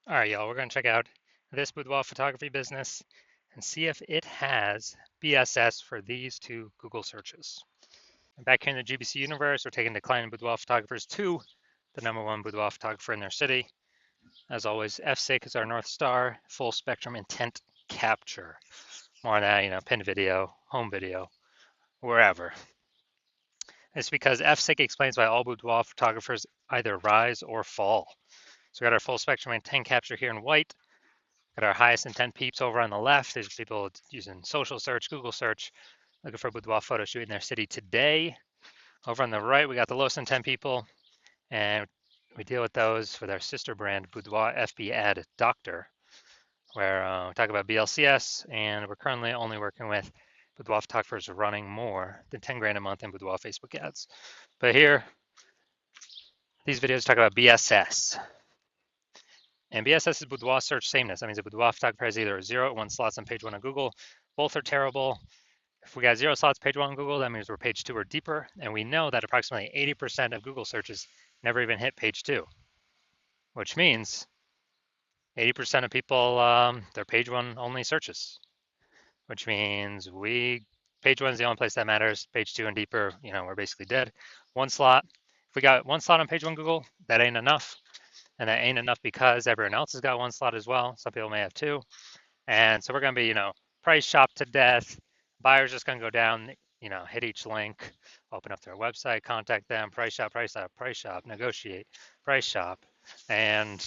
All right, y'all, we're going to check out this boudoir photography business and see if it has BSS for these two Google searches. And back here in the GBC universe, we're taking declining boudoir photographers to the #1 boudoir photographer in their city. As always, F6 is our North Star, full spectrum intent capture. More on that, pin video, home video, wherever. It's because F6 explains why all boudoir photographers either rise or fall. So we got our full spectrum intent capture here in white. Got our highest intent peeps over on the left. There's people using social search, Google search, looking for a boudoir photo shoot in their city today. Over on the right, we got the lowest intent people, and we deal with those with our sister brand, Boudoir FB Ad Doctor, where we talk about BLCS, and we're currently only working with boudoir photographers running more than 10 grand a month in boudoir Facebook ads. But here, these videos talk about BSS. And BSS is boudoir search sameness. That means a boudoir photographer has either 0 or 1 slots on page 1 on Google. Both are terrible. If we got 0 slots page 1 on Google, that means we're page 2 or deeper. And we know that approximately 80% of Google searches never even hit page 2, which means 80% of people, they're page 1 only searches, which means page 1 is the only place that matters. Page 2 and deeper, we're basically dead. 1 slot. If we got 1 slot on page 1 Google, that ain't enough. And that ain't enough because everyone else has got 1 slot as well. Some people may have 2. And so we're going to be, price shop to death. Buyers just going to go down, hit each link, open up their website, contact them, price shop, price shop, negotiate, price shop. And,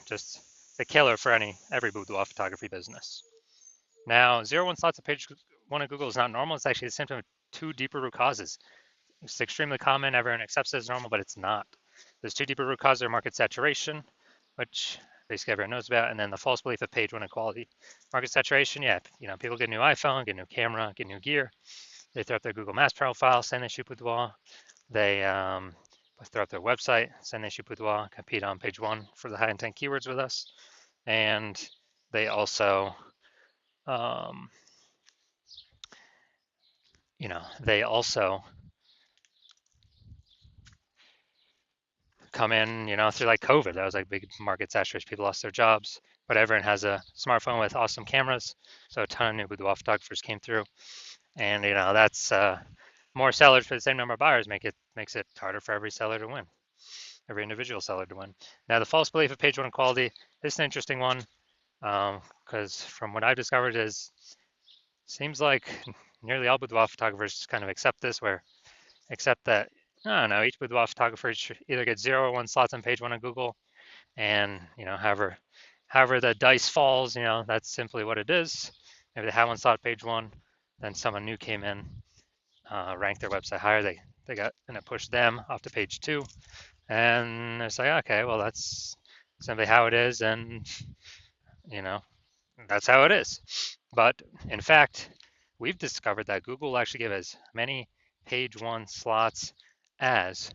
just the killer for every boudoir photography business. Now, 0 1 slots of page 1 of Google is not normal. It's actually a symptom of 2 deeper root causes. It's extremely common. Everyone accepts it as normal, but it's not. There's 2 deeper root causes: market saturation, which basically everyone knows about, and then the false belief of page 1 equality. Market saturation, yeah, people get a new iPhone, get a new camera, get new gear. They throw up their Google Maps profile, saying they shoot boudoir. They throw up their website, saying they shoot boudoir, compete on page 1 for the high intent keywords with us, and they also, they also come in, through like COVID. That was like big market saturation. People lost their jobs, but everyone has a smartphone with awesome cameras. So a ton of new boudoir photographers came through, and that's more sellers for the same number of buyers makes it harder for every seller to win, every individual seller to win. Now the false belief of page 1 quality. This is an interesting one because from what I've discovered seems like nearly all boudoir photographers kind of accept that I don't know, each boudoir photographer should either get 0 or 1 slots on page 1 of Google, and however the dice falls, that's simply what it is. Maybe they have 1 slot page 1, then someone new came in, ranked their website higher, they got, and it pushed them off to page 2, and it's like, okay, well, that's simply how it is, and that's how it is. But in fact, we've discovered that Google will actually give as many page 1 slots as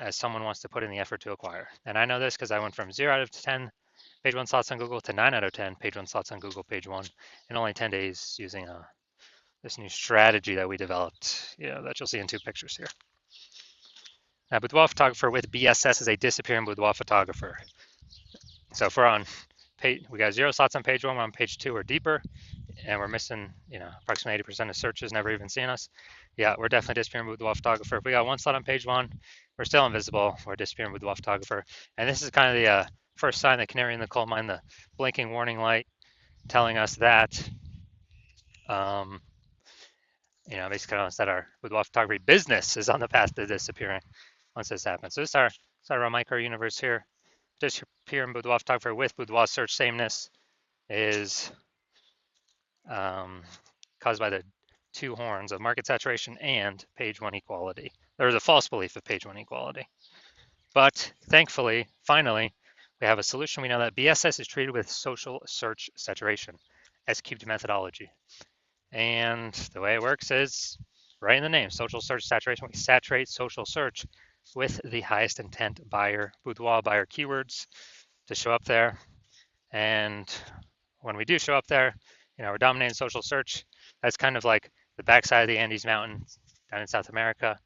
someone wants to put in the effort to acquire. And I know this because I went from 0 out of 10 page 1 slots on Google to 9 out of 10 page 1 slots on Google page 1 in only 10 days using this new strategy that we developed, that you'll see in 2 pictures here. Now, boudoir photographer with BSS is a disappearing boudoir photographer. So if we're on we got 0 slots on page 1, we're on page 2 or deeper, and we're missing, approximately 80% of searches never even seen us. Yeah, we're definitely disappearing boudoir photographer. If we got 1 slot on page 1, we're still invisible. We're disappearing boudoir photographer. And this is kind of the first sign, the canary in the coal mine, the blinking warning light telling us that, basically telling us that our boudoir photography business is on the path to disappearing once this happens. So this is our micro universe here. Disappearing boudoir photographer with boudoir search sameness is caused by the 2 horns of market saturation and page 1 equality. There is a false belief of page 1 equality. But thankfully, finally, we have a solution. We know that BSS is treated with social search saturation, S-cubed methodology. And the way it works is right in the name, social search saturation. We saturate social search with the highest intent boudoir buyer keywords to show up there. And when we do show up there, we're dominating social search. That's kind of like the backside of the Andes Mountains down in South America,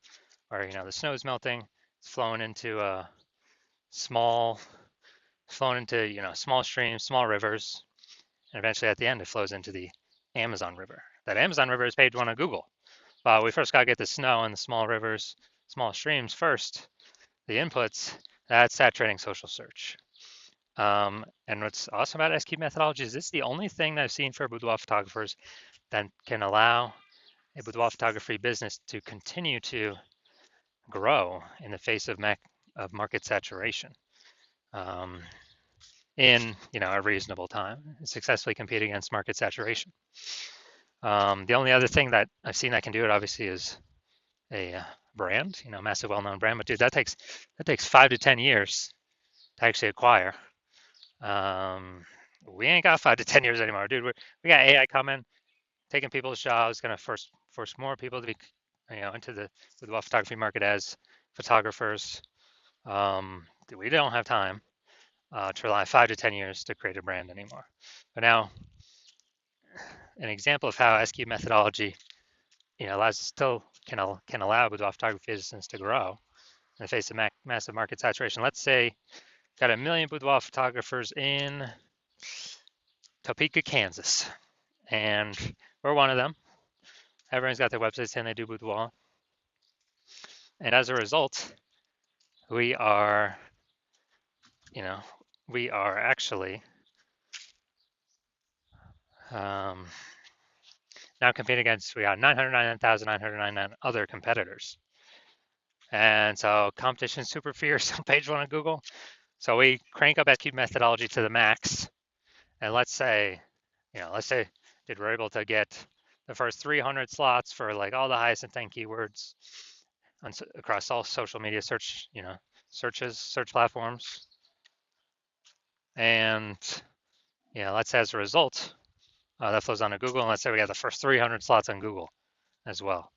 where the snow's melting, it's flowing into small, flown into, small streams, small rivers, and eventually at the end it flows into the Amazon River. That Amazon River is page one on Google. We first got to get the snow and the small rivers, small streams first, the inputs, that's saturating social search. And what's awesome about SQ methodology is this is the only thing that I've seen for boudoir photographers that can allow a boudoir photography business to continue to grow in the face of market saturation in a reasonable time, successfully compete against market saturation. The only other thing that I've seen that can do it obviously is a brand, massive well-known brand. But dude, that takes 5 to 10 years to actually acquire. We ain't got 5 to 10 years anymore, dude. We got AI coming, taking people's jobs, gonna force more people to be, into the photography market as photographers. We don't have time to rely 5 to 10 years to create a brand anymore. But now, an example of how SQ methodology, still can allow boudoir photography business to grow in the face of massive market saturation. Let's say got 1 million boudoir photographers in Topeka, Kansas, and we're one of them. Everyone's got their website saying they do boudoir, and as a result, we are actually now competing against, we got 999,999 other competitors. And so competition is super fierce on page one of Google. So we crank up SQ methodology to the max. And let's say we're able to get the first 300 slots for like all the highest intent keywords across all social media search platforms. And let's say as a result, that flows onto Google, and let's say we got the first 300 slots on Google as well.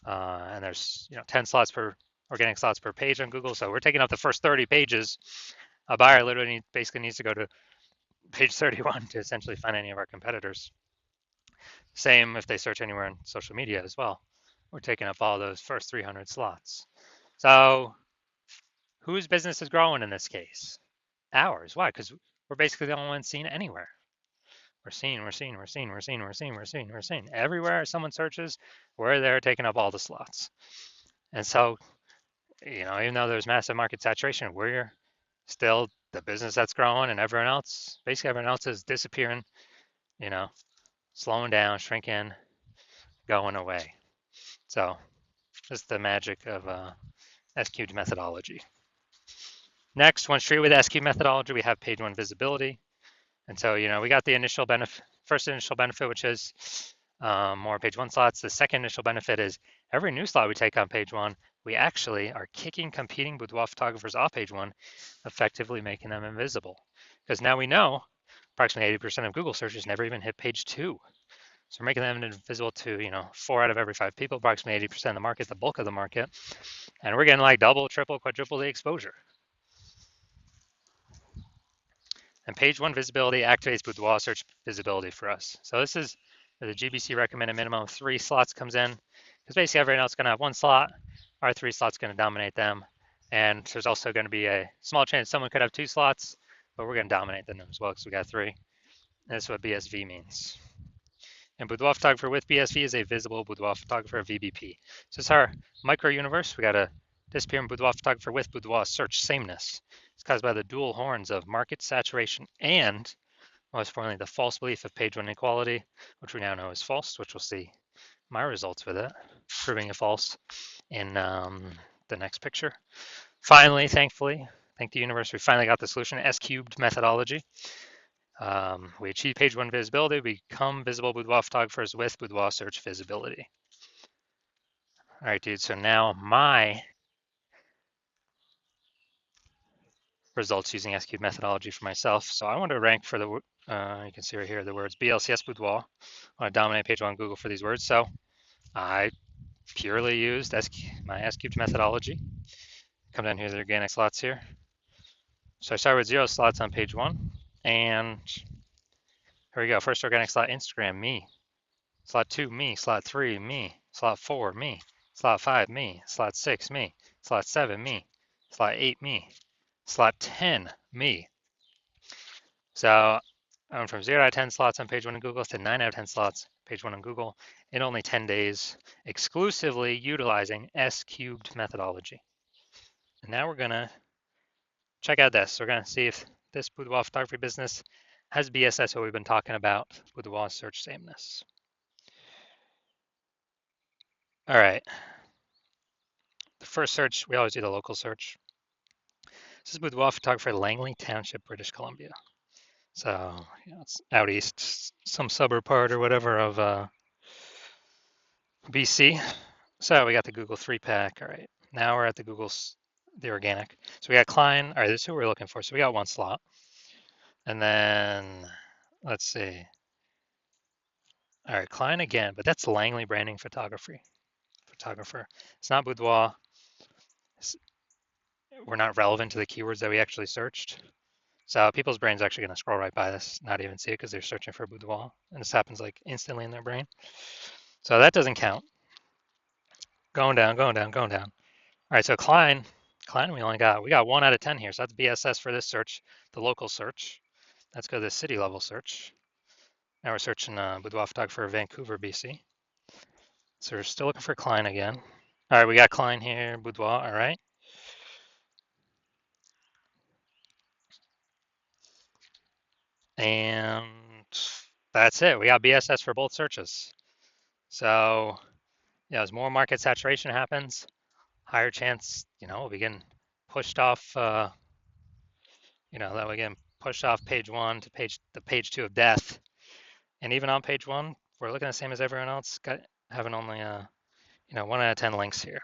And there's 10 slots per organic slots per page on Google, so we're taking up the first 30 pages. A buyer literally basically needs to go to page 31 to essentially find any of our competitors. Same if they search anywhere in social media as well. We're taking up all those first 300 slots. So whose business is growing in this case? Ours. Why? Because we're basically the only ones seen anywhere. We're seen. Everywhere someone searches, we're there taking up all the slots. And so, even though there's massive market saturation, we're still the business that's growing, and everyone else is disappearing, slowing down, shrinking, going away. So just the magic of SQ methodology. Next, once treated with SQ methodology, we have page one visibility. And so, we got the first initial benefit, which is more page one slots. The second initial benefit is every new slot we take on page one, we actually are kicking competing boudoir photographers off page one, effectively making them invisible. Because now we know approximately 80% of Google searches never even hit page two. So we're making them invisible to, 4 out of every 5 people, approximately 80% of the market, the bulk of the market. And we're getting like double, triple, quadruple the exposure. And page one visibility activates boudoir search visibility for us. So this is where the GBC recommended minimum of 3 slots comes in, because basically everyone else is going to have 1 slot. Our 3 slots going to dominate them. And there's also going to be a small chance someone could have 2 slots, but we're going to dominate them as well because we got 3. And that's what BSV means. And boudoir photographer with BSV is a visible boudoir photographer, VBP. So it's our micro universe. We got a disappearing boudoir photographer with boudoir search sameness. It's caused by the dual horns of market saturation and, most importantly, the false belief of page one inequality, which we now know is false, which we'll see my results with it, proving it false in the next picture. Finally, thankfully, thank the universe, we finally got the solution, S-cubed methodology. We achieve page one visibility, we become visible boudoir photographers with boudoir search visibility. All right, dude, so now my results using S-cubed methodology for myself. So I want to rank for the, you can see right here, the words BLCS boudoir. I want to dominate page one on Google for these words. So I purely used my S-cubed methodology. Come down here, the organic slots here. So I start with 0 slots on page one. And here we go. First organic slot, Instagram, me. Slot 2, me. Slot 3, me. Slot 4, me. Slot 5, me. Slot 6, me. Slot 7, me. Slot 8, me. Slot 10, me. So I went from 0 out of 10 slots on page 1 of Google to 9 out of 10 slots page 1 on Google in only 10 days, exclusively utilizing S cubed methodology. And now we're going to check out this. We're going to see if this boudoir photography business has BSS, what we've been talking about, boudoir search sameness. All right. The first search, we always do the local search. This is boudoir photographer, Langley Township, British Columbia. So it's out east, some suburb part or whatever of BC. So we got the Google 3-pack. All right. Now we're at the the organic. So we got Klein. All right, this is who we're looking for. So we got one slot. And then let's see. All right, Klein again, but that's Langley Branding Photographer. It's not boudoir. We're not relevant to the keywords that we actually searched. So people's brain's actually going to scroll right by this, not even see it because they're searching for boudoir. And this happens like instantly in their brain. So that doesn't count. Going down, going down, going down. All right, so Klein, we got 1 out of 10 here. So that's BSS for this search, the local search. Let's go to the city level search. Now we're searching boudoir photographer, Vancouver, BC. So we're still looking for Klein again. All right, we got Klein here, boudoir, all right. And that's it. We got BSS for both searches. So, as more market saturation happens, higher chance, we'll be getting pushed off, that we get pushed off page 1 to the page 2 of death. And even on page 1, we're looking the same as everyone else, having only, 1 out of 10 links here.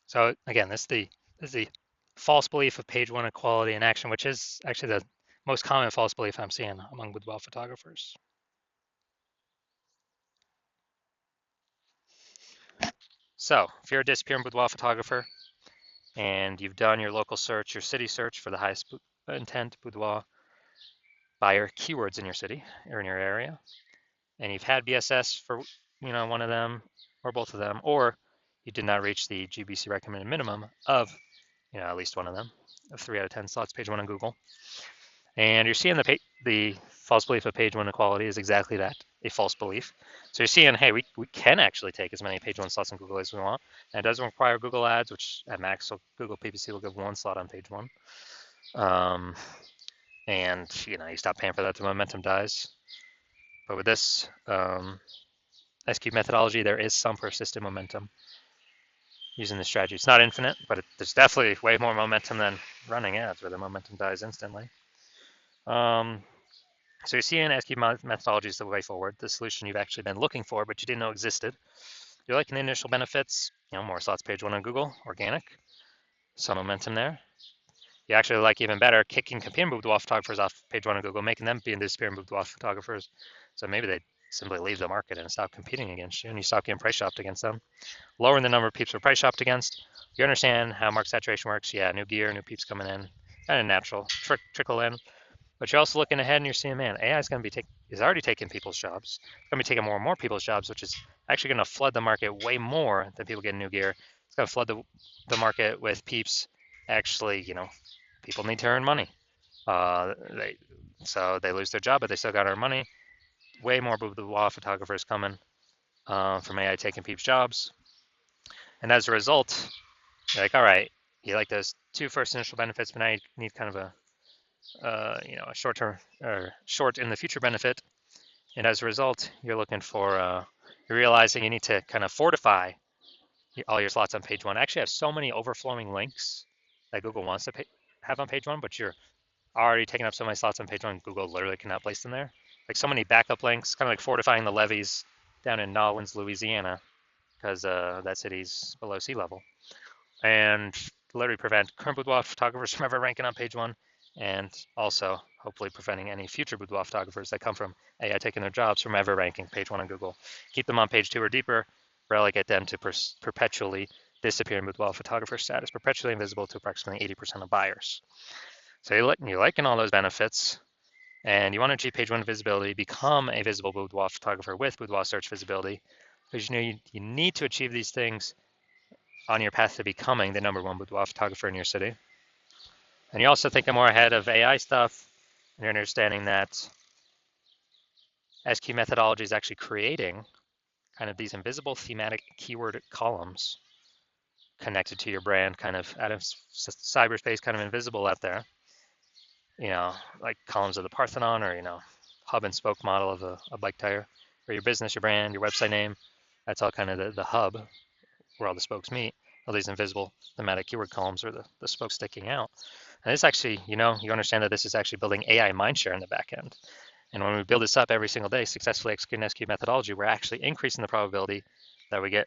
So again, this is the false belief of page 1 equality in action, which is actually the most common false belief I'm seeing among boudoir photographers. So if you're a disappearing boudoir photographer and you've done your local search, your city search for the highest intent boudoir buyer keywords in your city or in your area, and you've had BSS for one of them or both of them, or you did not reach the GBC recommended minimum of at least one of them, of 3 out of 10 slots, page 1 on Google. And you're seeing the false belief of page 1 equality is exactly that, a false belief. So you're seeing, hey, we can actually take as many page 1 slots on Google as we want. And it doesn't require Google Ads, which at max, so Google PPC will give 1 slot on page 1. And you stop paying for that, the momentum dies. But with this SQ methodology, there is some persistent momentum using the strategy. It's not infinite, but there's definitely way more momentum than running ads where the momentum dies instantly. So you're seeing SQ methodology is the way forward, the solution you've actually been looking for, but you didn't know existed. You're liking the initial benefits, more slots page 1 on Google, organic, some momentum there. You actually like even better kicking competing boudoir photographers off page 1 on Google, making them be disappearing boudoir photographers. So maybe they simply leave the market and stop competing against you, and you stop getting price shopped against them. Lowering the number of peeps we're price shopped against. You understand how market saturation works. Yeah, new gear, new peeps coming in, kind of natural trickle in. But you're also looking ahead and you're seeing, man, AI is going to is already taking people's jobs. It's going to be taking more and more people's jobs, which is actually going to flood the market way more than people getting new gear. It's going to flood the market with peeps. Actually, people need to earn money. So they lose their job, but they still got to earn money. Way more boudoir photographers coming from AI taking peeps' jobs. And as a result, you're like, all right, you like those 2 first initial benefits, but now you need kind of a a short-term or short in the future benefit. And as a result, you're looking for, you're realizing you need to kind of fortify all your slots on page 1. Actually have so many overflowing links that Google wants to have on page 1, but you're already taking up so many slots on page 1, Google literally cannot place them there. Like so many backup links, kind of like fortifying the levees down in Nolens, Louisiana, because that city's below sea level. And literally prevent current boudoir photographers from ever ranking on page 1, and also hopefully preventing any future boudoir photographers that come from AI taking their jobs from ever ranking page 1 on Google. Keep them on page 2 or deeper, relegate them to perpetually disappearing boudoir photographer status, perpetually invisible to approximately 80% of buyers. So you're liking all those benefits, and you want to achieve page 1 visibility, become a visible boudoir photographer with boudoir search visibility, because you need to achieve these things on your path to becoming the #1 boudoir photographer in your city. And you're also thinking more ahead of AI stuff, and you're understanding that SQ methodology is actually creating kind of these invisible thematic keyword columns connected to your brand, kind of out of cyberspace, kind of invisible out there. Like columns of the Parthenon, or hub and spoke model of a bike tire, or your business, your brand, your website name. That's all kind of the hub where all the spokes meet. All these invisible thematic keyword columns are the spokes sticking out. And this actually, you understand that this is actually building AI mindshare in the back end. And when we build this up every single day, successfully executing SQ methodology, we're actually increasing the probability that we get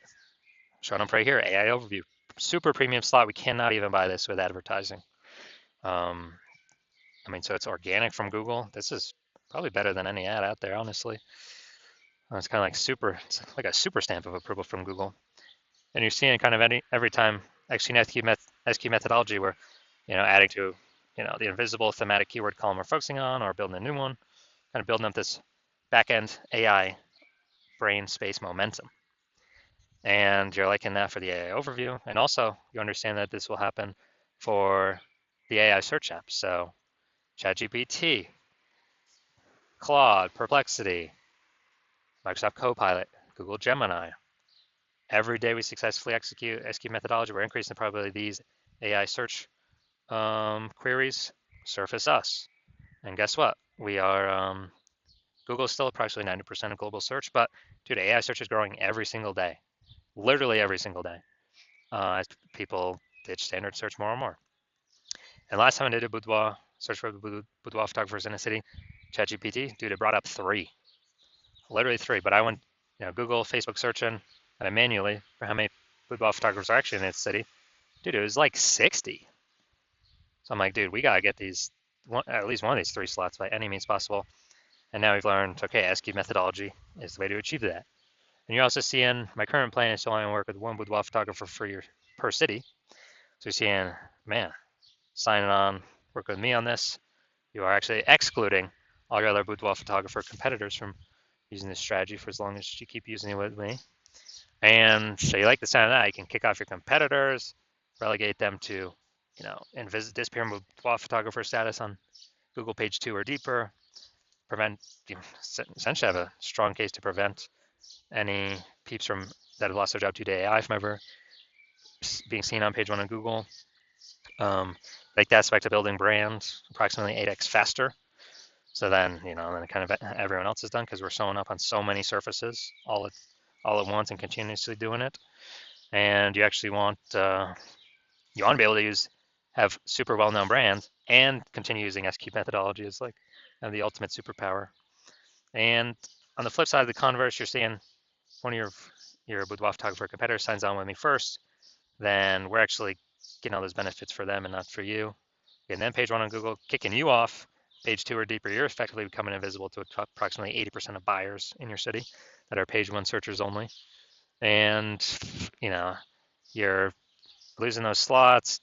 shown up right here, AI overview, super premium slot. We cannot even buy this with advertising. So it's organic from Google. This is probably better than any ad out there, honestly. It's kind of like it's like a super stamp of approval from Google. And you're seeing kind of every time executing SQ methodology, we're adding to the invisible thematic keyword column we're focusing on, or building a new one, kind of building up this back-end AI brain space momentum. And you're liking that for the AI overview. And also you understand that this will happen for the AI search apps. So ChatGPT, Claude, Perplexity, Microsoft Copilot, Google Gemini. Every day we successfully execute SQ methodology, we're increasing the probability these AI search queries surface us. And guess what? We are, Google's still approximately 90% of global search, but dude, AI search is growing every single day, literally every single day, as people ditch standard search more and more. And last time I did a boudoir search for boudoir photographers in a city, ChatGPT, dude, it brought up literally three. But I went, Google, Facebook searching, and I manually for how many boudoir photographers are actually in this city. Dude, it was like 60. So I'm like, dude, we gotta get at least one of these 3 slots by any means possible. And now we've learned, okay, SQ methodology is the way to achieve that. And you're also seeing my current plan is to only work with one boudoir photographer per city. So you're seeing, man, signing on, work with me on this. You are actually excluding all your other boudoir photographer competitors from using this strategy for as long as you keep using it with me. And so you like the sound of that, you can kick off your competitors, relegate them to, disappear boudoir photographer status on Google page 2 or deeper, essentially have a strong case to prevent any peeps that have lost their job to AI from ever being seen on page 1 of Google. Like the aspect of building brands approximately 8x faster. So then, then kind of everyone else is done because we're showing up on so many surfaces all at once and continuously doing it. And you actually want to be able to have super well-known brands and continue using SQ methodology as like the ultimate superpower. And on the flip side of the converse, you're seeing one of your boudoir photographer competitor signs on with me first, then we're actually getting all those benefits for them and not for you. And then page 1 on Google kicking you off. Page 2 or deeper, you're effectively becoming invisible to approximately 80% of buyers in your city that are page 1 searchers only. And, you're losing those slots,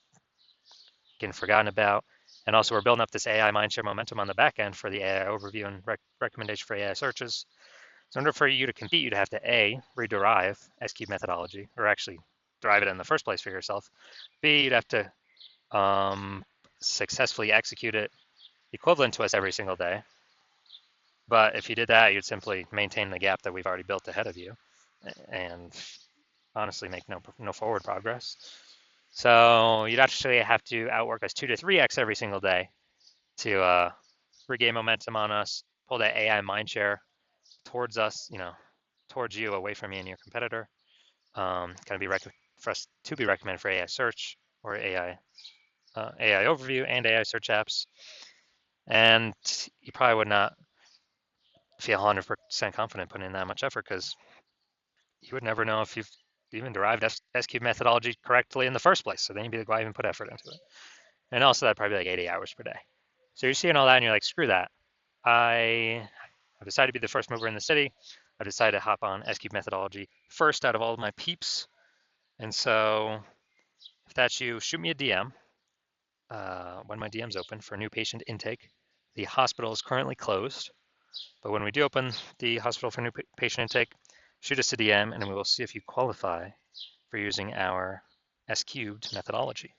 getting forgotten about. And also we're building up this AI mindshare momentum on the back end for the AI overview and recommendation for AI searches. So in order for you to compete, you'd have to A, rederive SQ methodology, or actually derive it in the first place for yourself. B, you'd have to successfully execute it equivalent to us every single day. But if you did that, you'd simply maintain the gap that we've already built ahead of you and honestly make no forward progress. So you'd actually have to outwork us 2 to 3x every single day to regain momentum on us, pull that AI mindshare towards us, towards you, away from me and your competitor. Kind of be for us to be recommended for AI search or AI overview and AI search apps. And you probably would not feel 100% confident putting in that much effort because you would never know if you've even derived SQ methodology correctly in the first place. So then you'd be like, why even put effort into it? And also that'd probably be like 80 hours per day. So you're seeing all that and you're like, screw that. I've decided to be the first mover in the city. I've decided to hop on SQ methodology first out of all of my peeps. And so if that's you, shoot me a DM when my DM's open for new patient intake. The hospital is currently closed, but when we do open the hospital for new patient intake, shoot us a DM and we will see if you qualify for using our S-cubed methodology.